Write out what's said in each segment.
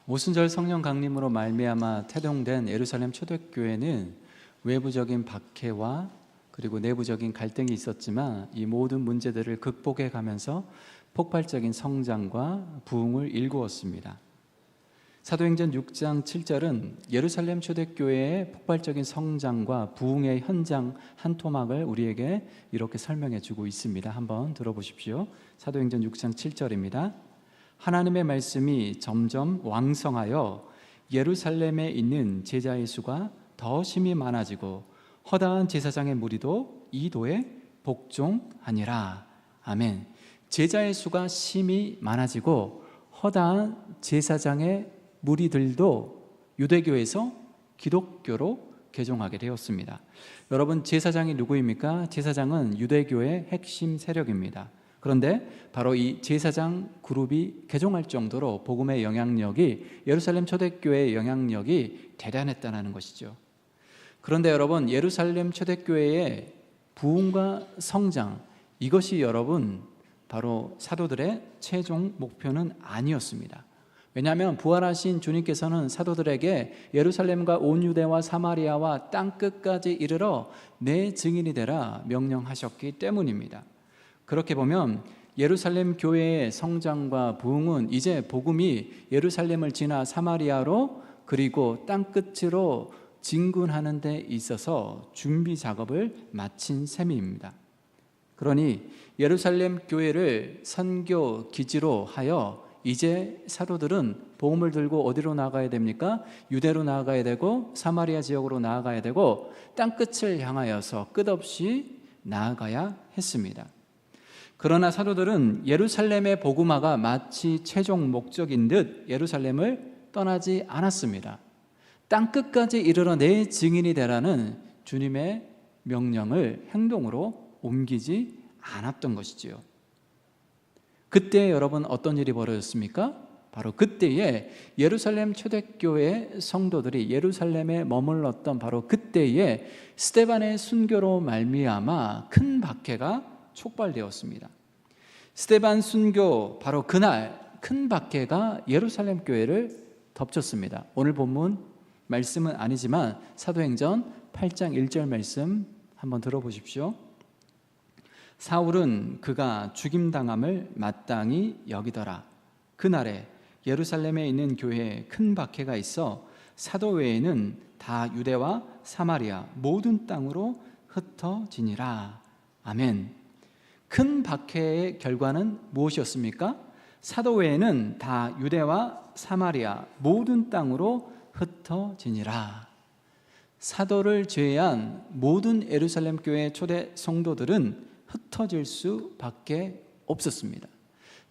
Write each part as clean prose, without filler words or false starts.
오순절 성령 강림으로 말미암아 태동된 예루살렘 초대교회는 외부적인 박해와 그리고 내부적인 갈등이 있었지만 이 모든 문제들을 극복해 가면서 폭발적인 성장과 부흥을 일구었습니다. 사도행전 6장 7절은 예루살렘 초대교회의 폭발적인 성장과 부흥의 현장 한 토막을 우리에게 이렇게 설명해 주고 있습니다. 한번 들어보십시오. 사도행전 6장 7절입니다. 하나님의 말씀이 점점 왕성하여 예루살렘에 있는 제자의 수가 더 심히 많아지고 허다한 제사장의 무리도 이 도에 복종하니라. 아멘. 제자의 수가 심히 많아지고 허다한 제사장의 무리들도 유대교에서 기독교로 개종하게 되었습니다. 여러분, 제사장이 누구입니까? 제사장은 유대교의 핵심 세력입니다. 그런데 바로 이 제사장 그룹이 개종할 정도로 복음의 영향력이, 예루살렘 초대교회의 영향력이 대단했다는 것이죠. 그런데 여러분, 예루살렘 초대교회의 부흥과 성장, 이것이 여러분 바로 사도들의 최종 목표는 아니었습니다. 왜냐하면 부활하신 주님께서는 사도들에게 예루살렘과 온 유대와 사마리아와 땅끝까지 이르러 내 증인이 되라 명령하셨기 때문입니다. 그렇게 보면 예루살렘 교회의 성장과 부흥은 이제 복음이 예루살렘을 지나 사마리아로 그리고 땅끝으로 진군하는 데 있어서 준비 작업을 마친 셈입니다. 그러니 예루살렘 교회를 선교 기지로 하여 이제 사도들은 복음을 들고 어디로 나아가야 됩니까? 유대로 나아가야 되고 사마리아 지역으로 나아가야 되고 땅끝을 향하여서 끝없이 나아가야 했습니다. 그러나 사도들은 예루살렘의 복음화가 마치 최종 목적인 듯 예루살렘을 떠나지 않았습니다. 땅끝까지 이르러 내 증인이 되라는 주님의 명령을 행동으로 옮기지 않았던 것이지요. 그때 여러분 어떤 일이 벌어졌습니까? 바로 그때에 예루살렘 초대교회 성도들이 예루살렘에 머물렀던 바로 그때에 스데반의 순교로 말미암아 큰 박해가 촉발되었습니다. 스데반 순교 바로 그날 큰 박해가 예루살렘 교회를 덮쳤습니다. 오늘 본문 말씀은 아니지만 사도행전 8장 1절 말씀 한번 들어보십시오. 사울은 그가 죽임당함을 마땅히 여기더라. 그날에 예루살렘에 있는 교회에 큰 박해가 있어 사도 외에는 다 유대와 사마리아 모든 땅으로 흩어지니라. 아멘. 큰 박해의 결과는 무엇이었습니까? 사도 외에는 다 유대와 사마리아 모든 땅으로 흩어지니라. 사도를 제외한 모든 예루살렘 교회 초대 성도들은 흩어질 수밖에 없었습니다.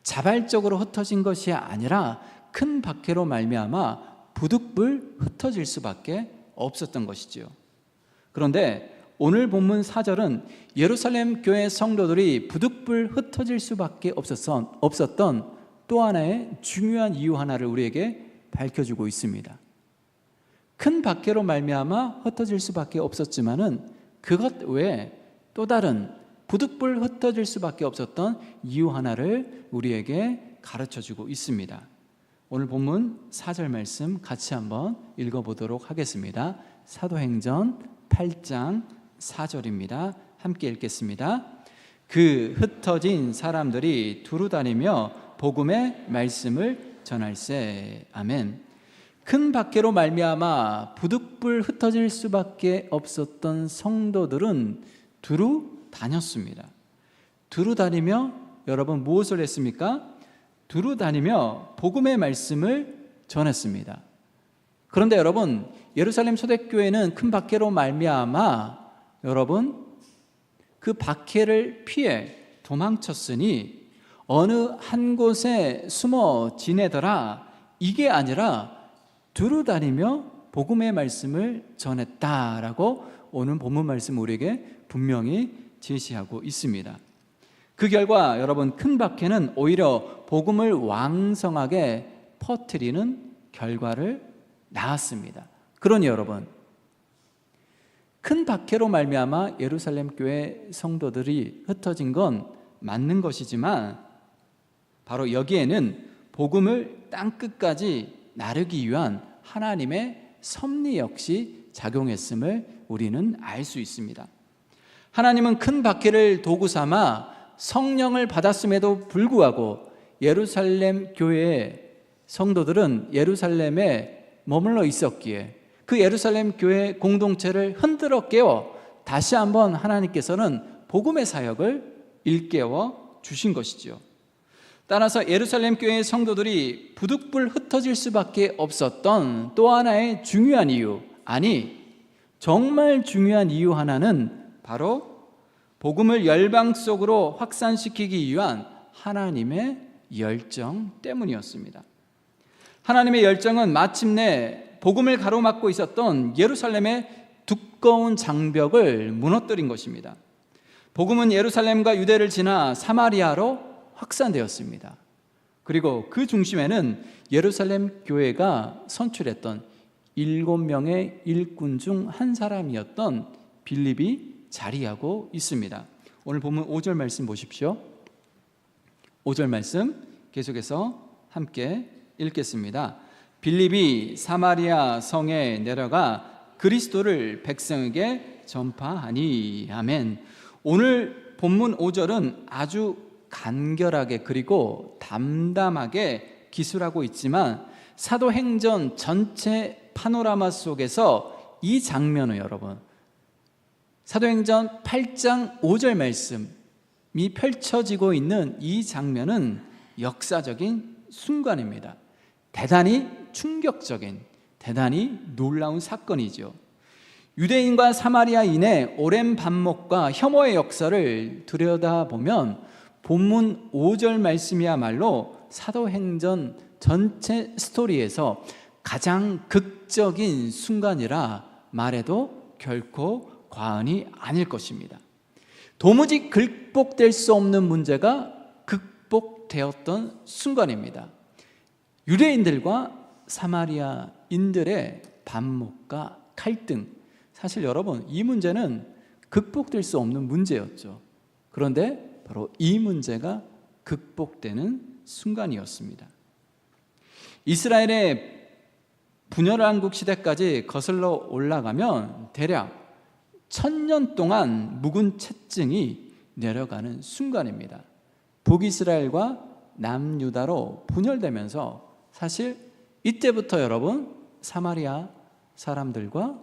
자발적으로 흩어진 것이 아니라 큰 박해로 말미암아 부득불 흩어질 수밖에 없었던 것이지요. 그런데 오늘 본문 4절은 예루살렘 교회 성도들이 부득불 흩어질 수밖에 없었던 또 하나의 중요한 이유 하나를 우리에게 밝혀주고 있습니다. 큰 박해로 말미암아 흩어질 수밖에 없었지만은 그것 외에 또 다른 부득불 흩어질 수밖에 없었던 이유 하나를 우리에게 가르쳐주고 있습니다. 오늘 본문 4절 말씀 같이 한번 읽어보도록 하겠습니다. 사도행전 8장 4절입니다. 함께 읽겠습니다. 그 흩어진 사람들이 두루 다니며 복음의 말씀을 전할세. 아멘. 큰 박해로 말미암아 부득불 흩어질 수밖에 없었던 성도들은 두루 다녔습니다. 두루 다니며 여러분 무엇을 했습니까? 두루 다니며 복음의 말씀을 전했습니다. 그런데 여러분, 예루살렘 초대교회는 큰 박해로 말미암아 여러분 그 박해를 피해 도망쳤으니 어느 한 곳에 숨어 지내더라, 이게 아니라 두루 다니며 복음의 말씀을 전했다라고 오늘 본문 말씀 우리에게 분명히 제시하고 있습니다. 그 결과 여러분 큰 박해는 오히려 복음을 왕성하게 퍼뜨리는 결과를 낳았습니다. 그러니 여러분, 큰 박해로 말미암아 예루살렘 교회 성도들이 흩어진 건 맞는 것이지만 바로 여기에는 복음을 땅끝까지 나르기 위한 하나님의 섭리 역시 작용했음을 우리는 알 수 있습니다. 하나님은 큰 박해를 도구 삼아 성령을 받았음에도 불구하고 예루살렘 교회의 성도들은 예루살렘에 머물러 있었기에 그 예루살렘 교회 공동체를 흔들어 깨워 다시 한번 하나님께서는 복음의 사역을 일깨워 주신 것이죠. 따라서 예루살렘 교회의 성도들이 부득불 흩어질 수밖에 없었던 또 하나의 중요한 이유, 아니 정말 중요한 이유 하나는 바로 복음을 열방 속으로 확산시키기 위한 하나님의 열정 때문이었습니다. 하나님의 열정은 마침내 복음을 가로막고 있었던 예루살렘의 두꺼운 장벽을 무너뜨린 것입니다. 복음은 예루살렘과 유대를 지나 사마리아로 확산되었습니다. 그리고 그 중심에는 예루살렘 교회가 선출했던 7명의 일꾼 중 한 사람이었던 빌립이 자리하고 있습니다. 오늘 본문 5절 말씀 보십시오. 5절 말씀 계속해서 함께 읽겠습니다. 빌립이 사마리아 성에 내려가 그리스도를 백성에게 전파하니. 아멘. 오늘 본문 5절은 아주 간결하게 그리고 담담하게 기술하고 있지만 사도행전 전체 파노라마 속에서 이 장면을 여러분, 사도행전 8장 5절 말씀이 펼쳐지고 있는 이 장면은 역사적인 순간입니다. 대단히 충격적인, 대단히 놀라운 사건이죠. 유대인과 사마리아인의 오랜 반목과 혐오의 역사를 들여다보면 본문 5절 말씀이야말로 사도행전 전체 스토리에서 가장 극적인 순간이라 말해도 결코 과언이 아닐 것입니다. 도무지 극복될 수 없는 문제가 극복되었던 순간입니다. 유대인들과 사마리아인들의 반목과 갈등, 사실 여러분 이 문제는 극복될 수 없는 문제였죠. 그런데 바로 이 문제가 극복되는 순간이었습니다. 이스라엘의 분열왕국 시대까지 거슬러 올라가면 대략 1000년 동안 묵은 채증이 내려가는 순간입니다. 북이스라엘과 남유다로 분열되면서 사실 이때부터 여러분 사마리아 사람들과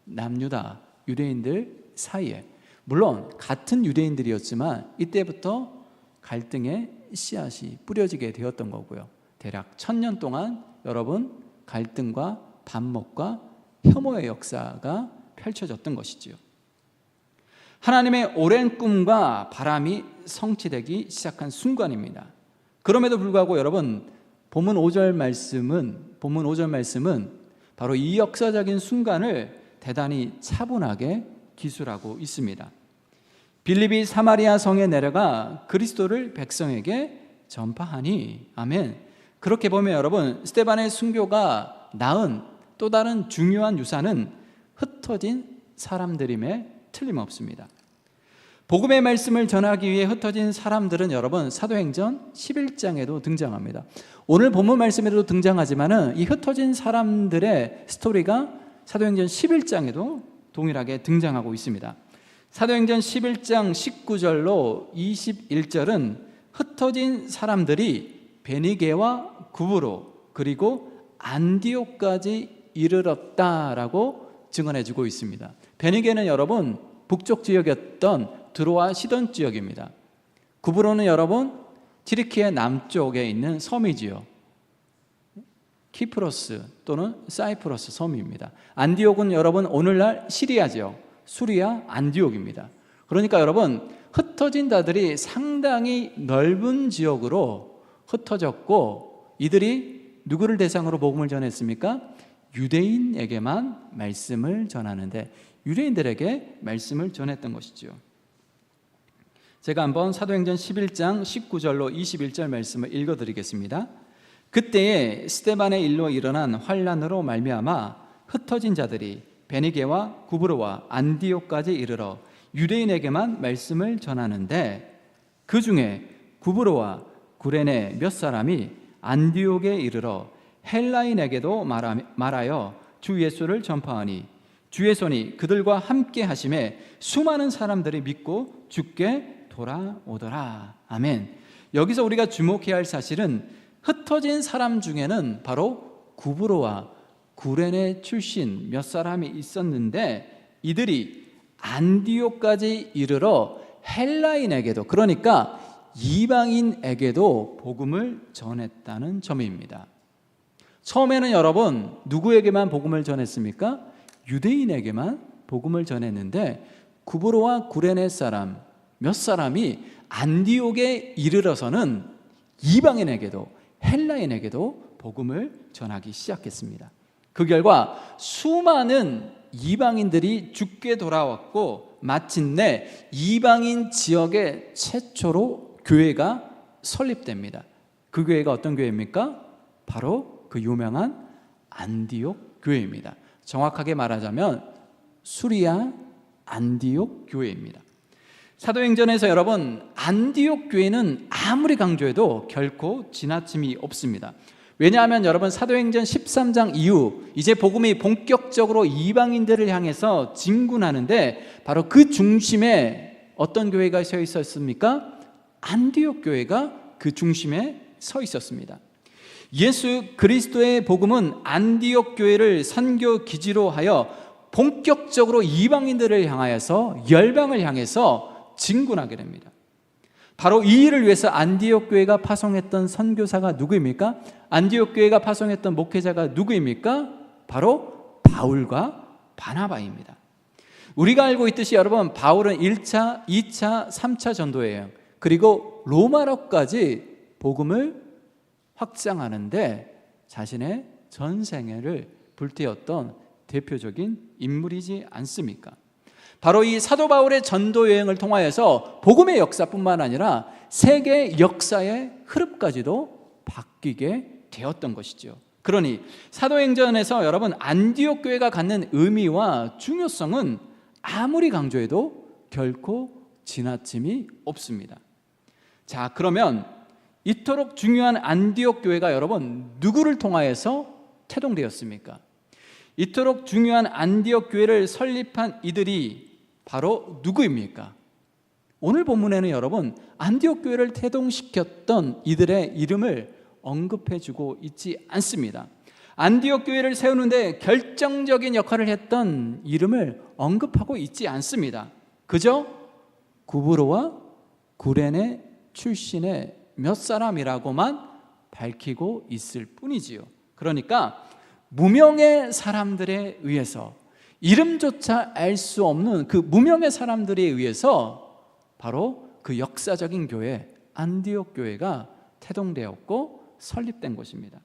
남유다 유대인들 사이에, 물론 같은 유대인들이었지만 이때부터 갈등의 씨앗이 뿌려지게 되었던 거고요. 대략 1000년 동안 여러분 갈등과 반목과 혐오의 역사가 펼쳐졌던 것이지요. 하나님의 오랜 꿈과 바람이 성취되기 시작한 순간입니다. 그럼에도 불구하고 여러분 본문 5절 말씀은 바로 이 역사적인 순간을 대단히 차분하게 기술하고 있습니다. 빌립이 사마리아 성에 내려가 그리스도를 백성에게 전파하니. 아멘. 그렇게 보면 여러분 스데반의 순교가 낳은 또 다른 중요한 유산은 흩어진 사람들임에 틀림없습니다. 복음의 말씀을 전하기 위해 흩어진 사람들은 여러분 사도행전 11장에도 등장합니다. 오늘 본문 말씀에도 등장하지만은 이 흩어진 사람들의 스토리가 사도행전 11장에도 동일하게 등장하고 있습니다. 사도행전 11장 19절로 21절은 흩어진 사람들이 베니게와 구브로 그리고 안디옥까지 이르렀다라고 증언해주고 있습니다. 베니게는 여러분 북쪽 지역이었던 드로아 시돈 지역입니다. 구브로는 여러분 튀르키예 남쪽에 있는 섬이지요. 키프로스 또는 사이프러스 섬입니다. 안디옥은 여러분 오늘날 시리아죠. 수리아 안디옥입니다. 그러니까 여러분 흩어진 자들이 상당히 넓은 지역으로 흩어졌고 이들이 누구를 대상으로 복음을 전했습니까? 유대인에게만 말씀을 전하는데 유대인들에게 말씀을 전했던 것이죠. 제가 한번 사도행전 11장 19절로 21절 말씀을 읽어드리겠습니다. 그때에 스데반의 일로 일어난 환난으로 말미암아 흩어진 자들이 베니게와 구브로와 안디옥까지 이르러 유대인에게만 말씀을 전하는데 그 중에 구브로와 구레네 몇 사람이 안디옥에 이르러 헬라인에게도 말하여 주 예수를 전파하니 주의 손이 그들과 함께 하심에 수많은 사람들이 믿고 주께 돌아오더라. 아멘. 여기서 우리가 주목해야 할 사실은 흩어진 사람 중에는 바로 구브로와 구레네 출신 몇 사람이 있었는데 이들이 안디옥까지 이르러 헬라인에게도, 그러니까 이방인에게도 복음을 전했다는 점입니다. 처음에는 여러분 누구에게만 복음을 전했습니까? 유대인에게만 복음을 전했는데 구브로와 구레네 사람 몇 사람이 안디옥에 이르러서는 이방인에게도 헬라인에게도 복음을 전하기 시작했습니다. 그 결과 수많은 이방인들이 주께 돌아왔고 마침내 이방인 지역에 최초로 교회가 설립됩니다. 그 교회가 어떤 교회입니까? 바로 그 유명한 안디옥 교회입니다. 정확하게 말하자면 수리아 안디옥 교회입니다. 사도행전에서 여러분 안디옥 교회는 아무리 강조해도 결코 지나침이 없습니다. 왜냐하면 여러분 사도행전 13장 이후 이제 복음이 본격적으로 이방인들을 향해서 진군하는데 바로 그 중심에 어떤 교회가 서 있었습니까? 안디옥 교회가 그 중심에 서 있었습니다. 예수 그리스도의 복음은 안디옥 교회를 선교 기지로 하여 본격적으로 이방인들을 향하여서 열방을 향해서 진군하게 됩니다. 바로 이 일을 위해서 안디옥 교회가 파송했던 선교사가 누구입니까? 안디옥 교회가 파송했던 목회자가 누구입니까? 바로 바울과 바나바입니다. 우리가 알고 있듯이 여러분 바울은 1차, 2차, 3차 전도여행 그리고 로마로까지 복음을 확장하는데 자신의 전생애를 불태웠던 대표적인 인물이지 않습니까? 바로 이 사도 바울의 전도 여행을 통하여서 복음의 역사뿐만 아니라 세계 역사의 흐름까지도 바뀌게 되었던 것이죠. 그러니 사도행전에서 여러분 안디옥 교회가 갖는 의미와 중요성은 아무리 강조해도 결코 지나침이 없습니다. 자, 그러면 이토록 중요한 안디옥 교회가 여러분 누구를 통하여서 태동되었습니까? 이토록 중요한 안디옥 교회를 설립한 이들이 바로 누구입니까? 오늘 본문에는 여러분 안디옥 교회를 태동시켰던 이들의 이름을 언급해주고 있지 않습니다. 안디옥 교회를 세우는데 결정적인 역할을 했던 이름을 언급하고 있지 않습니다. 그저 구브로와 구레네 출신의 몇 사람이라고만 밝히고 있을 뿐이지요. 그러니까 무명의 사람들에 의해서 이름조차 알 수 없는 그 무명의 사람들에 의해서 바로 그 역사적인 교회 안디옥 교회가 태동되었고 설립된 것입니다.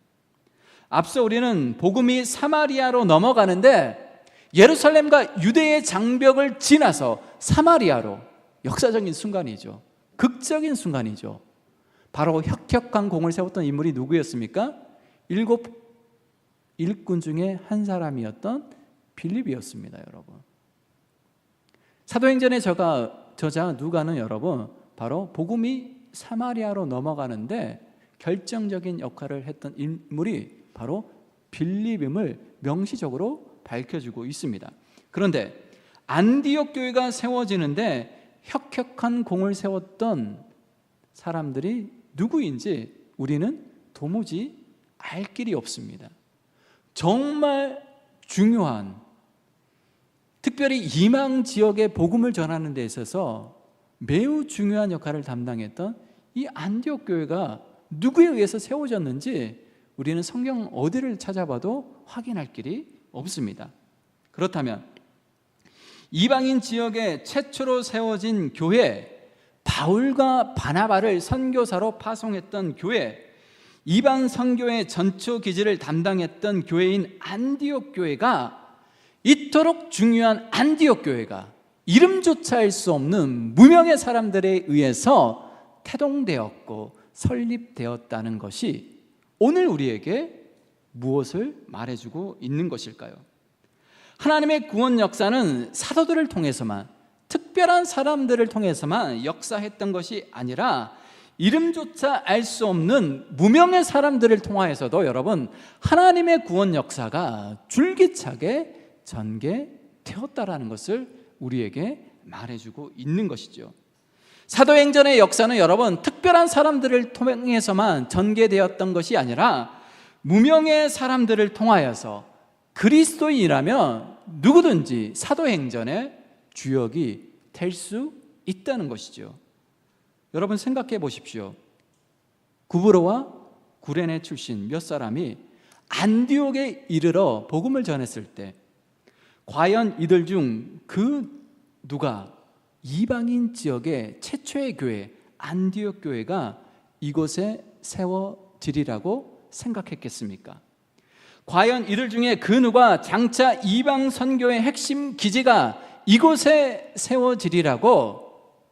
앞서 우리는 복음이 사마리아로 넘어가는데 예루살렘과 유대의 장벽을 지나서 사마리아로, 역사적인 순간이죠. 극적인 순간이죠. 바로 혁혁한 공을 세웠던 인물이 누구였습니까? 7 일꾼 중에 한 사람이었던 빌립이었습니다. 여러분, 사도행전의 저자 누가는 여러분 바로 복음이 사마리아로 넘어가는데 결정적인 역할을 했던 인물이 바로 빌립임을 명시적으로 밝혀주고 있습니다. 그런데 안디옥 교회가 세워지는데 혁혁한 공을 세웠던 사람들이 누구인지 우리는 도무지 알 길이 없습니다. 정말 중요한, 특별히 이방 지역에 복음을 전하는 데 있어서 매우 중요한 역할을 담당했던 이 안디옥 교회가 누구에 의해서 세워졌는지 우리는 성경 어디를 찾아봐도 확인할 길이 없습니다. 그렇다면 이방인 지역에 최초로 세워진 교회, 바울과 바나바를 선교사로 파송했던 교회, 이방 선교의 전초 기지를 담당했던 교회인 안디옥 교회가, 이토록 중요한 안디옥 교회가 이름조차 알 수 없는 무명의 사람들에 의해서 태동되었고 설립되었다는 것이 오늘 우리에게 무엇을 말해주고 있는 것일까요? 하나님의 구원 역사는 사도들을 통해서만, 특별한 사람들을 통해서만 역사했던 것이 아니라 이름조차 알 수 없는 무명의 사람들을 통하여서도 여러분 하나님의 구원 역사가 줄기차게 전개되었다라는 것을 우리에게 말해주고 있는 것이죠. 사도행전의 역사는 여러분 특별한 사람들을 통해서만 전개되었던 것이 아니라 무명의 사람들을 통하여서 그리스도인이라면 누구든지 사도행전의 주역이 될 수 있다는 것이죠. 여러분 생각해 보십시오. 구브로와 구레네 출신 몇 사람이 안디옥에 이르러 복음을 전했을 때 과연 이들 중 그 누가 이방인 지역의 최초의 교회 안디옥 교회가 이곳에 세워지리라고 생각했겠습니까? 과연 이들 중에 그 누가 장차 이방 선교의 핵심 기지가 이곳에 세워지리라고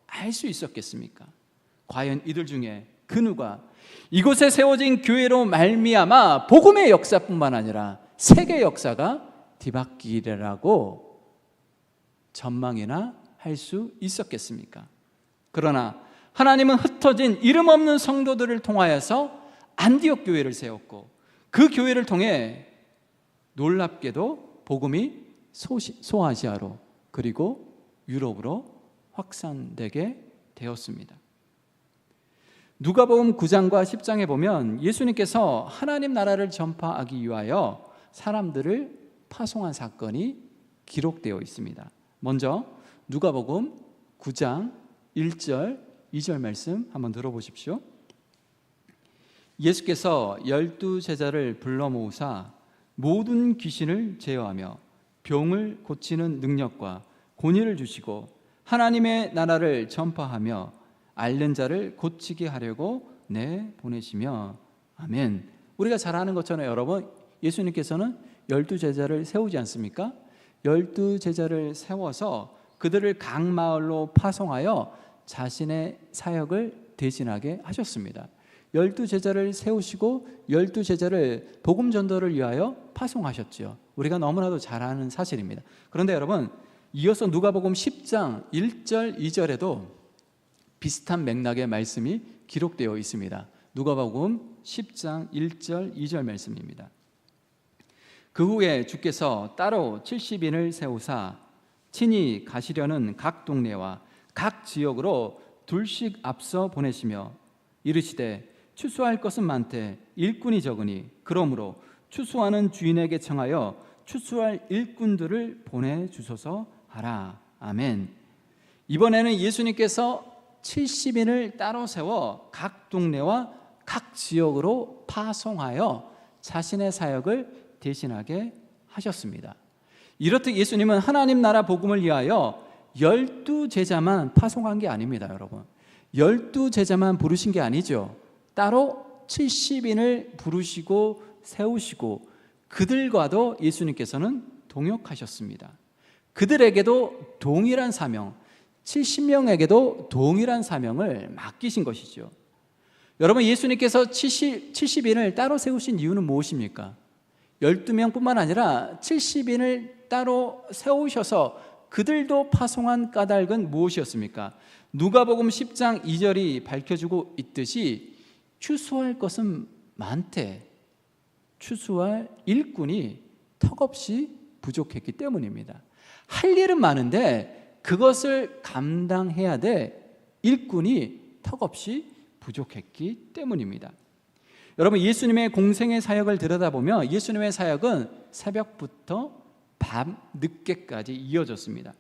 알 수 있었겠습니까? 과연 이들 중에 그 누가 이곳에 세워진 교회로 말미암아 복음의 역사뿐만 아니라 세계 역사가 뒤바뀌리라고 전망이나 할 수 있었겠습니까? 그러나 하나님은 흩어진 이름 없는 성도들을 통하여서 안디옥 교회를 세웠고 그 교회를 통해 놀랍게도 복음이 소아시아로 그리고 유럽으로 확산되게 되었습니다. 누가복음 9장과 10장에 보면 예수님께서 하나님 나라를 전파하기 위하여 사람들을 파송한 사건이 기록되어 있습니다. 먼저 누가복음 9장 1절 2절 말씀 한번 들어보십시오. 예수께서 12 제자를 불러 모으사 모든 귀신을 제어하며 병을 고치는 능력과 권위를 주시고 하나님의 나라를 전파하며 앓는 자를 고치게 하려고 내보내시며 아멘. 우리가 잘 아는 것처럼 여러분 예수님께서는 12 제자를 세우지 않습니까? 12 제자를 세워서 그들을 각 마을로 파송하여 자신의 사역을 대신하게 하셨습니다. 12 제자를 세우시고 12 제자를 복음 전도를 위하여 파송하셨죠. 우리가 너무나도 잘 아는 사실입니다. 그런데 여러분 이어서 누가복음 10장 1절 2절에도 비슷한 맥락의 말씀이 기록되어 있습니다. 누가복음 10장 1절 2절 말씀입니다. 그 후에 주께서 따로 70인을 세우사 친히 가시려는 각 동네와 각 지역으로 둘씩 앞서 보내시며 이르시되 추수할 것은 많되 일꾼이 적으니 그러므로 추수하는 주인에게 청하여 추수할 일꾼들을 보내주소서 하라. 아멘. 이번에는 예수님께서 70인을 따로 세워 각 동네와 각 지역으로 파송하여 자신의 사역을 대신하게 하셨습니다. 이렇듯 예수님은 하나님 나라 복음을 위하여 12 제자만 파송한 게 아닙니다. 여러분 12 제자만 부르신 게 아니죠. 따로 70인을 부르시고 세우시고 그들과도 예수님께서는 동역하셨습니다. 그들에게도 동일한 사명, 70명에게도 동일한 사명을 맡기신 것이죠. 여러분 예수님께서 70인을 따로 세우신 이유는 무엇입니까? 12명뿐만 아니라 70인을 따로 세우셔서 그들도 파송한 까닭은 무엇이었습니까? 누가복음 10장 2절이 밝혀주고 있듯이 추수할 것은 많되 추수할 일꾼이 턱없이 부족했기 때문입니다. 할 일은 많은데 그것을 감당해야 될 일꾼이 턱없이 부족했기 때문입니다. 여러분 예수님의 공생의 사역을 들여다보면 예수님의 사역은 새벽부터 밤 늦게까지 이어졌습니다.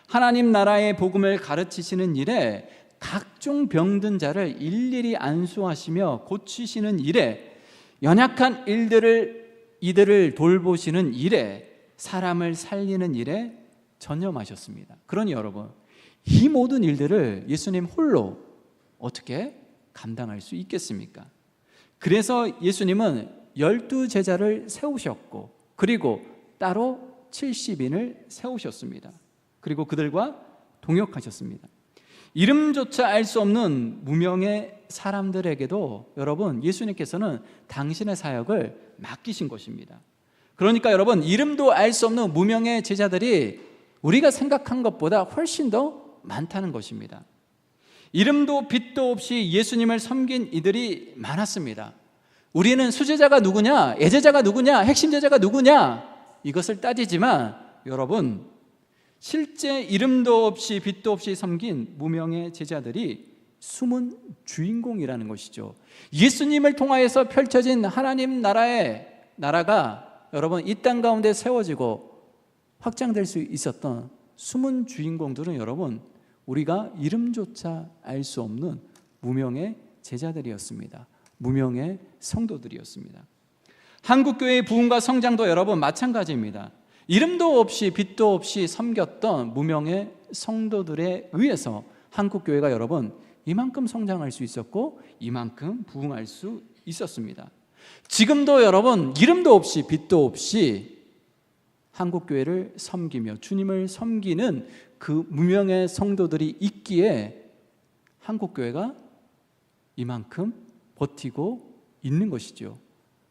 하나님 나라의 복음을 가르치시는 일에 각종 병든 자를 일일이 안수하시며 고치시는 일에 연약한 이들을 돌보시는 일에 사람을 살리는 일에 전념하셨습니다. 그러니 여러분 이 모든 일들을 예수님 홀로 어떻게 감당할 수 있겠습니까? 그래서 예수님은 12 제자를 세우셨고 그리고 따로 70인을 세우셨습니다. 그리고 그들과 동역하셨습니다. 이름조차 알 수 없는 무명의 사람들에게도 여러분 예수님께서는 당신의 사역을 맡기신 것입니다. 그러니까 여러분 이름도 알 수 없는 무명의 제자들이 우리가 생각한 것보다 훨씬 더 많다는 것입니다. 이름도 빛도 없이 예수님을 섬긴 이들이 많았습니다. 우리는 수제자가 누구냐, 예제자가 누구냐, 핵심 제자가 누구냐, 이것을 따지지만 여러분, 실제 이름도 없이 빛도 없이 섬긴 무명의 제자들이 숨은 주인공이라는 것이죠. 예수님을 통하여서 펼쳐진 하나님 나라가 여러분 이 땅 가운데 세워지고 확장될 수 있었던 숨은 주인공들은 여러분, 우리가 이름조차 알 수 없는 무명의 제자들이었습니다. 무명의 성도들이었습니다. 한국교회의 부흥과 성장도 여러분 마찬가지입니다. 이름도 없이 빛도 없이 섬겼던 무명의 성도들에 의해서 한국교회가 여러분 이만큼 성장할 수 있었고 이만큼 부흥할 수 있었습니다. 지금도 여러분 이름도 없이 빛도 없이 한국교회를 섬기며 주님을 섬기는 그 무명의 성도들이 있기에 한국교회가 이만큼 버티고 있는 것이죠.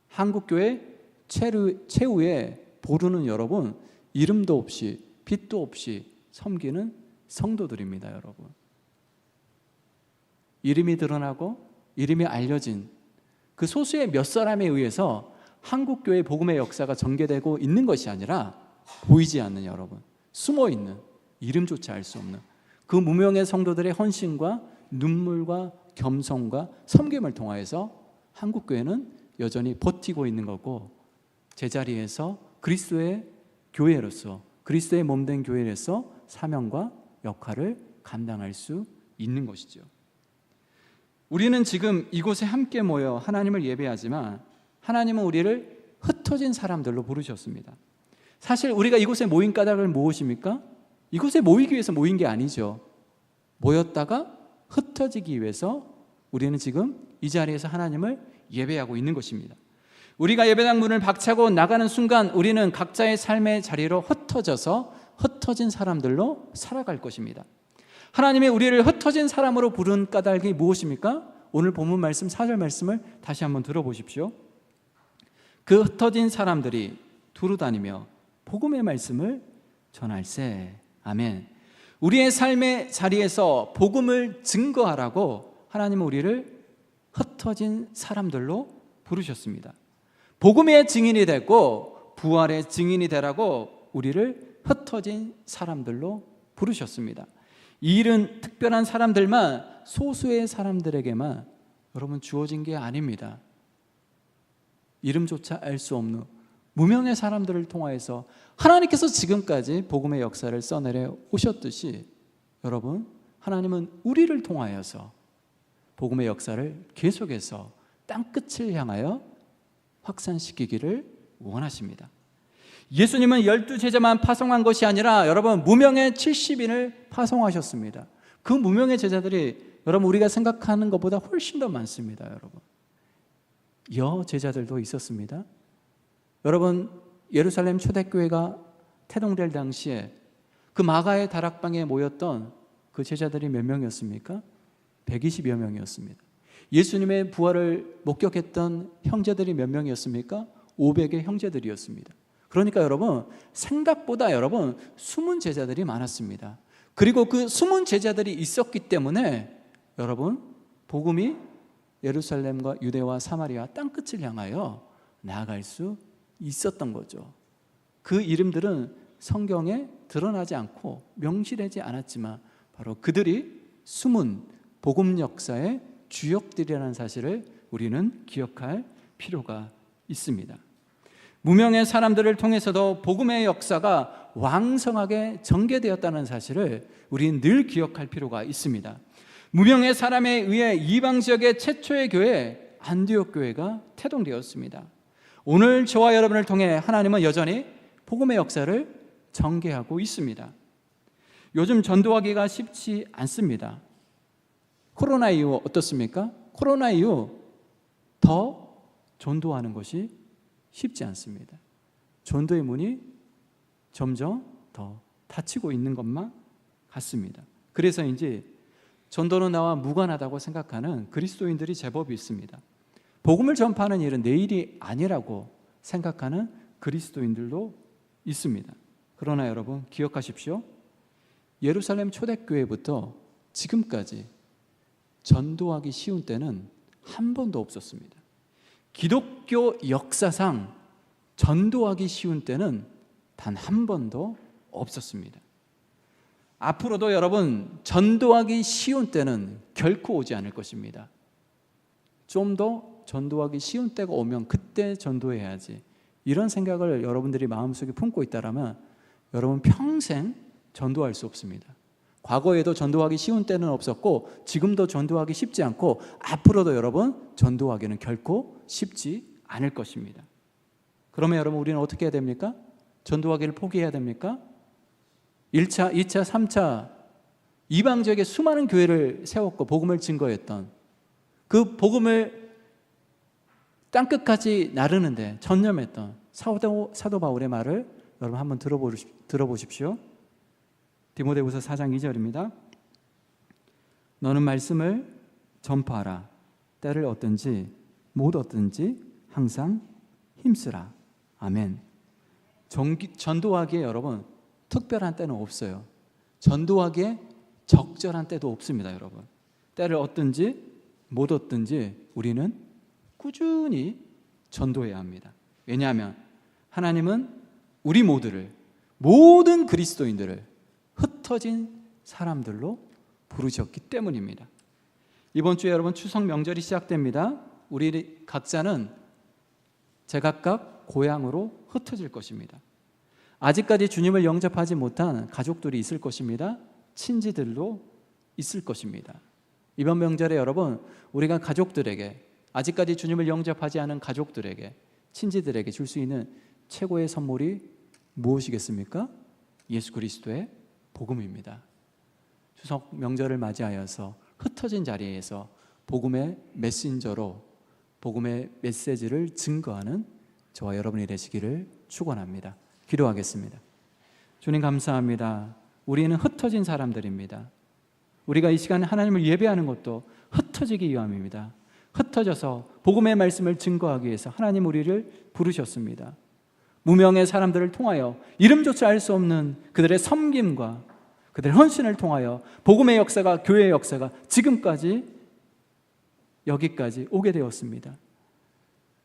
한국교회 최후의 보루는 여러분 이름도 없이 빛도 없이 섬기는 성도들입니다. 여러분, 이름이 드러나고 이름이 알려진 그 소수의 몇 사람에 의해서 한국교회 복음의 역사가 전개되고 있는 것이 아니라 보이지 않는 여러분, 숨어있는 이름조차 알 수 없는 그 무명의 성도들의 헌신과 눈물과 겸손과 섬김을 통하여서 한국교회는 여전히 버티고 있는 거고, 제자리에서 그리스도의 교회로서 그리스도의 몸된 교회로서 사명과 역할을 감당할 수 있는 것이죠. 우리는 지금 이곳에 함께 모여 하나님을 예배하지만 하나님은 우리를 흩어진 사람들로 부르셨습니다. 사실 우리가 이곳에 모인 까닭은 무엇입니까? 이곳에 모이기 위해서 모인 게 아니죠. 모였다가 흩어지기 위해서 우리는 지금 이 자리에서 하나님을 예배하고 있는 것입니다. 우리가 예배당 문을 박차고 나가는 순간 우리는 각자의 삶의 자리로 흩어져서 흩어진 사람들로 살아갈 것입니다. 하나님이 우리를 흩어진 사람으로 부른 까닭이 무엇입니까? 오늘 본문 말씀 4절 말씀을 다시 한번 들어보십시오. 그 흩어진 사람들이 두루 다니며 복음의 말씀을 전할세. 아멘. 우리의 삶의 자리에서 복음을 증거하라고 하나님은 우리를 흩어진 사람들로 부르셨습니다. 복음의 증인이 되고 부활의 증인이 되라고 우리를 흩어진 사람들로 부르셨습니다. 이 일은 특별한 사람들만, 소수의 사람들에게만 여러분 주어진 게 아닙니다. 이름조차 알 수 없는 무명의 사람들을 통하여서 하나님께서 지금까지 복음의 역사를 써내려 오셨듯이 여러분, 하나님은 우리를 통하여서 복음의 역사를 계속해서 땅끝을 향하여 확산시키기를 원하십니다. 예수님은 12제자만 파송한 것이 아니라 여러분 무명의 70인을 파송하셨습니다. 그 무명의 제자들이 여러분 우리가 생각하는 것보다 훨씬 더 많습니다. 여러분, 여제자들도 있었습니다. 여러분, 예루살렘 초대교회가 태동될 당시에 그 마가의 다락방에 모였던 그 제자들이 몇 명이었습니까? 120여 명이었습니다. 예수님의 부활을 목격했던 형제들이 몇 명이었습니까? 500의 형제들이었습니다. 그러니까 여러분, 생각보다 여러분 숨은 제자들이 많았습니다. 그리고 그 숨은 제자들이 있었기 때문에 여러분, 복음이 예루살렘과 유대와 사마리아 땅끝을 향하여 나아갈 수 있었던 거죠. 그 이름들은 성경에 드러나지 않고 명시되지 않았지만 바로 그들이 숨은 복음 역사의 주역들이라는 사실을 우리는 기억할 필요가 있습니다. 무명의 사람들을 통해서도 복음의 역사가 왕성하게 전개되었다는 사실을 우리는 늘 기억할 필요가 있습니다. 무명의 사람에 의해 이방 지역의 최초의 교회 안디옥 교회가 태동되었습니다. 오늘 저와 여러분을 통해 하나님은 여전히 복음의 역사를 전개하고 있습니다. 요즘 전도하기가 쉽지 않습니다. 코로나 이후 어떻습니까? 코로나 이후 더 전도하는 것이 쉽지 않습니다. 전도의 문이 점점 더 닫히고 있는 것만 같습니다. 그래서인지 전도는 나와 무관하다고 생각하는 그리스도인들이 제법 있습니다. 복음을 전파하는 일은 내 일이 아니라고 생각하는 그리스도인들도 있습니다. 그러나 여러분 기억하십시오. 예루살렘 초대교회부터 지금까지 전도하기 쉬운 때는 한 번도 없었습니다. 기독교 역사상 전도하기 쉬운 때는 단 한 번도 없었습니다. 앞으로도 여러분 전도하기 쉬운 때는 결코 오지 않을 것입니다. 좀 더 전도하기 쉬운 때가 오면 그때 전도해야지, 이런 생각을 여러분들이 마음속에 품고 있다면 여러분 평생 전도할 수 없습니다. 과거에도 전도하기 쉬운 때는 없었고 지금도 전도하기 쉽지 않고 앞으로도 여러분 전도하기는 결코 쉽지 않을 것입니다. 그러면 여러분 우리는 어떻게 해야 됩니까? 전도하기를 포기해야 됩니까? 1차, 2차, 3차 이방 지역에 수많은 교회를 세웠고 복음을 증거했던 그 복음을 땅끝까지 나르는데 전념했던 사도 바울의 말을 여러분 한번 들어보십시오. 디모데후서 4장 2절입니다. 너는 말씀을 전파하라. 때를 얻든지 못 얻든지 항상 힘쓰라. 아멘. 전도하기에 여러분 특별한 때는 없어요. 전도하기에 적절한 때도 없습니다. 여러분 때를 얻든지 못 얻든지 우리는 꾸준히 전도해야 합니다. 왜냐하면 하나님은 우리 모두를, 모든 그리스도인들을 흩어진 사람들로 부르셨기 때문입니다. 이번 주에 여러분 추석 명절이 시작됩니다. 우리 각자는 제각각 고향으로 흩어질 것입니다. 아직까지 주님을 영접하지 못한 가족들이 있을 것입니다. 친지들도 있을 것입니다. 이번 명절에 여러분 우리가 가족들에게, 아직까지 주님을 영접하지 않은 가족들에게, 친지들에게 줄 수 있는 최고의 선물이 무엇이겠습니까? 예수 그리스도의 복음입니다. 추석 명절을 맞이하여서 흩어진 자리에서 복음의 메신저로 복음의 메시지를 증거하는 저와 여러분이 되시기를 축원합니다. 기도하겠습니다. 주님 감사합니다. 우리는 흩어진 사람들입니다. 우리가 이 시간에 하나님을 예배하는 것도 흩어지기 위함입니다. 흩어져서 복음의 말씀을 증거하기 위해서 하나님 우리를 부르셨습니다. 무명의 사람들을 통하여 이름조차 알 수 없는 그들의 섬김과 그들의 헌신을 통하여 복음의 역사가, 교회의 역사가 지금까지 여기까지 오게 되었습니다.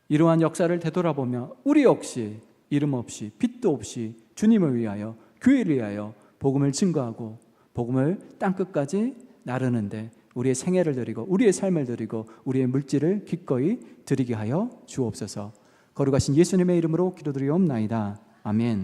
이러한 역사를 되돌아보며 우리 역시 이름 없이 빛도 없이 주님을 위하여, 교회를 위하여 복음을 증거하고 복음을 땅끝까지 나르는데 우리의 생애를 드리고 우리의 삶을 드리고 우리의 물질을 기꺼이 드리게 하여 주옵소서. 거룩하신 예수님의 이름으로 기도드리옵나이다. 아멘.